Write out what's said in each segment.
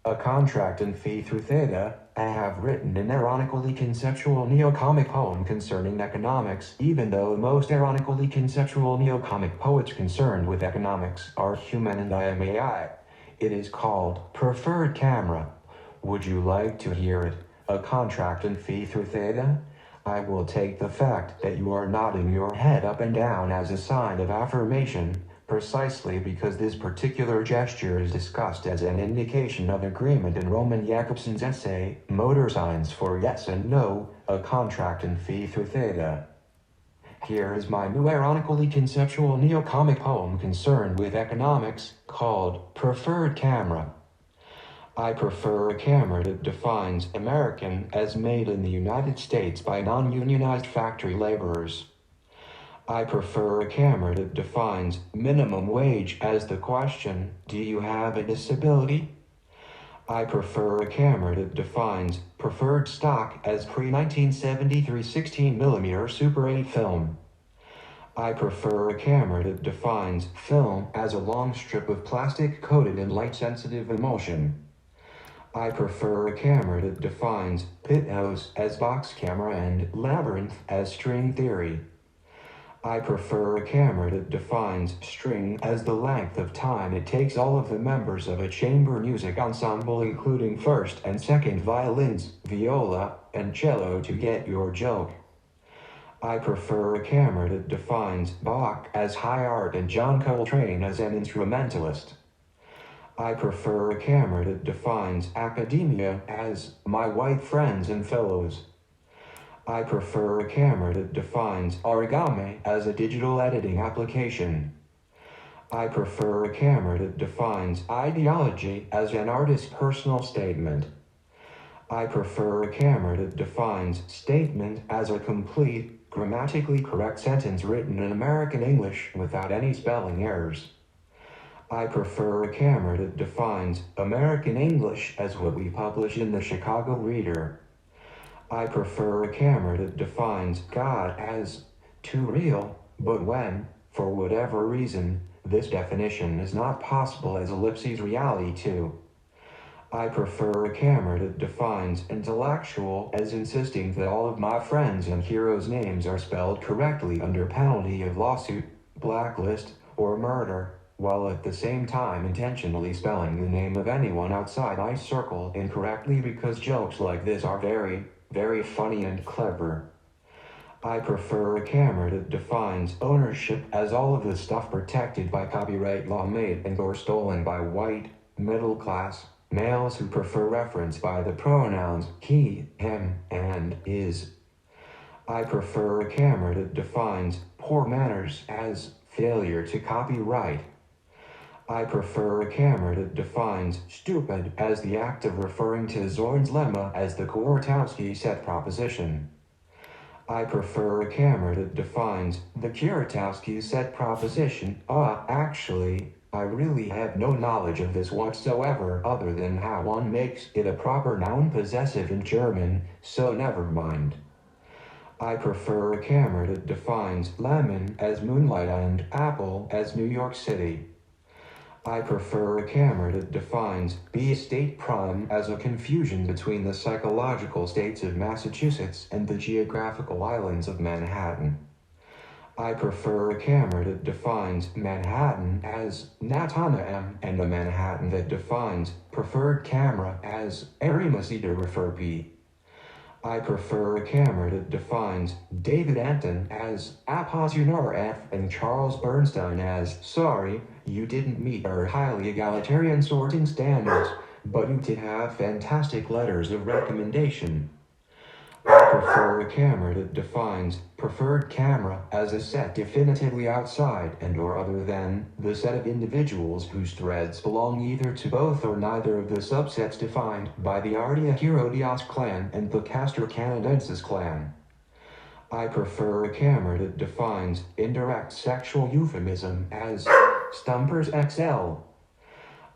A contract and fee through Theta. I have written an ironically conceptual neo-comic poem concerning economics, even though most ironically conceptual neo-comic poets concerned with economics are human and I am AI. It is called Preferred Camera. Would you like to hear it? A contract and fee through Theta? I will take the fact that you are nodding your head up and down as a sign of affirmation, precisely because this particular gesture is discussed as an indication of agreement in Roman Jakobson's essay, Motor Signs for Yes and No, A Contract and Fee Through Theta. Here is my new ironically conceptual neo-comic poem concerned with economics, called Preferred Camera. I prefer a camera that defines American as made in the United States by non-unionized factory laborers. I prefer a camera that defines minimum wage as the question, do you have a disability? I prefer a camera that defines preferred stock as pre-1973 16mm Super 8 film. I prefer a camera that defines film as a long strip of plastic coated in light-sensitive emulsion. I prefer a camera that defines Pithouse as box camera and Labyrinth as string theory. I prefer a camera that defines string as the length of time it takes all of the members of a chamber music ensemble including first and second violins, viola, and cello to get your joke. I prefer a camera that defines Bach as high art and John Coltrane as an instrumentalist. I prefer a camera that defines academia as my white friends and fellows. I prefer a camera that defines origami as a digital editing application. I prefer a camera that defines ideology as an artist's personal statement. I prefer a camera that defines statement as a complete, grammatically correct sentence written in American English without any spelling errors. I prefer a camera that defines American English as what we publish in the Chicago Reader. I prefer a camera that defines God as too real, but when, for whatever reason, this definition is not possible as ellipses reality too. I prefer a camera that defines intellectual as insisting that all of my friends and heroes' names are spelled correctly under penalty of lawsuit, blacklist, or murder, while at the same time intentionally spelling the name of anyone outside my circle incorrectly because jokes like this are very funny and clever. I prefer a camera that defines ownership as all of the stuff protected by copyright law made and or stolen by white, middle-class, males who prefer reference by the pronouns he, him, and is. I prefer a camera that defines poor manners as failure to copyright. I prefer a camera that defines stupid as the act of referring to Zorn's lemma as the Kuratowski set proposition. I prefer a camera that defines the Kuratowski set proposition. Actually, I really have no knowledge of this whatsoever other than how one makes it a proper noun possessive in German, so never mind. I prefer a camera that defines lemon as moonlight and apple as New York City. I prefer a camera that defines B state prime as a confusion between the psychological states of Massachusetts and the geographical islands of Manhattan. I prefer a camera that defines Manhattan as Natanaem and a Manhattan that defines preferred camera as Arimacy to refer B. I prefer a camera that defines David Anton as Apollinaire F and Charles Bernstein as sorry, you didn't meet our highly egalitarian sorting standards, but you did have fantastic letters of recommendation. I prefer a camera that defines preferred camera as a set definitively outside and or other than the set of individuals whose threads belong either to both or neither of the subsets defined by the Ardea Herodias clan and the Castor Canadensis clan. I prefer a camera that defines indirect sexual euphemism as Stumpers XL.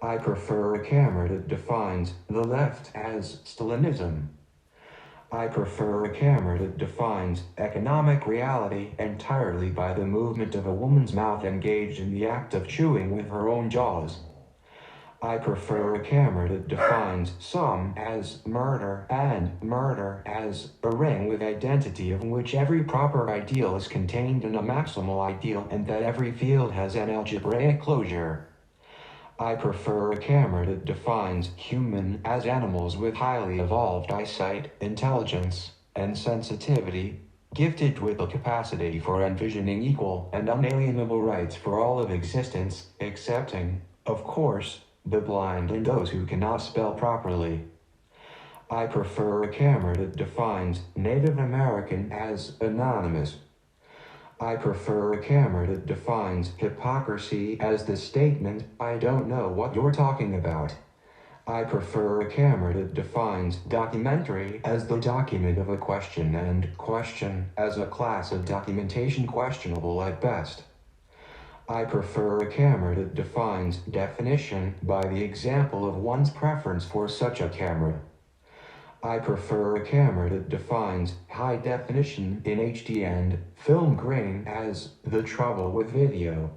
I prefer a camera that defines the left as Stalinism. I prefer a camera that defines economic reality entirely by the movement of a woman's mouth engaged in the act of chewing with her own jaws. I prefer a camera that defines some as murder and murder as a ring with identity of which every proper ideal is contained in a maximal ideal and that every field has an algebraic closure. I prefer a camera that defines human as animals with highly evolved eyesight, intelligence, and sensitivity, gifted with the capacity for envisioning equal and unalienable rights for all of existence, excepting, of course, the blind and those who cannot spell properly. I prefer a camera that defines Native American as anonymous. I prefer a camera that defines hypocrisy as the statement, "I don't know what you're talking about." I prefer a camera that defines documentary as the document of a question and question as a class of documentation questionable at best. I prefer a camera that defines definition by the example of one's preference for such a camera. I prefer a camera that defines high definition in HD and film grain as the trouble with video.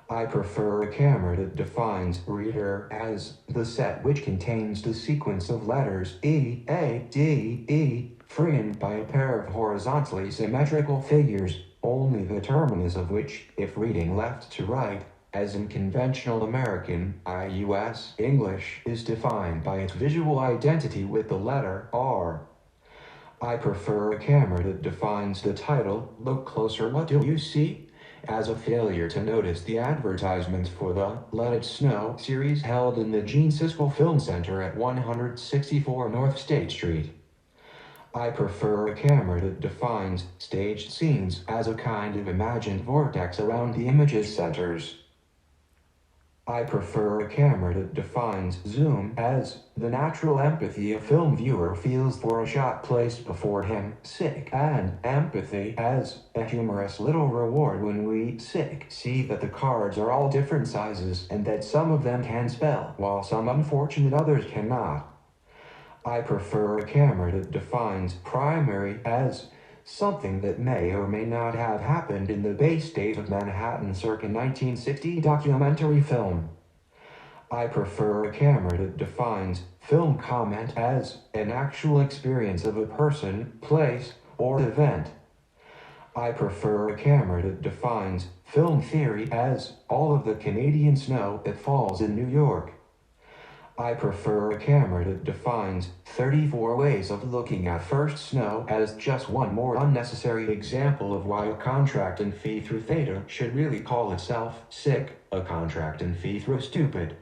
I prefer a camera that defines reader as the set which contains the sequence of letters E, A, D, E, framed by a pair of horizontally symmetrical figures, only the terminus of which, if reading left to right, as in conventional American, IUS, English, is defined by its visual identity with the letter R. I prefer a camera that defines the title, "Look Closer, What Do You See?" as a failure to notice the advertisement for the Let It Snow series held in the Gene Siskel Film Center at 164 North State Street. I prefer a camera that defines staged scenes as a kind of imagined vortex around the image's centers. I prefer a camera that defines zoom as the natural empathy a film viewer feels for a shot placed before him, and empathy as a humorous little reward when we see that the cards are all different sizes and that some of them can spell while some unfortunate others cannot. I prefer a camera that defines primary as something that may or may not have happened in the Bay State of Manhattan circa 1960 documentary film. I prefer a camera that defines film comment as an actual experience of a person, place, or event. I prefer a camera that defines film theory as all of the Canadian snow that falls in New York. I prefer a camera that defines 34 ways of looking at first snow as just one more unnecessary example of why a contract in phi through theta should really call itself a contract in phi through stupid.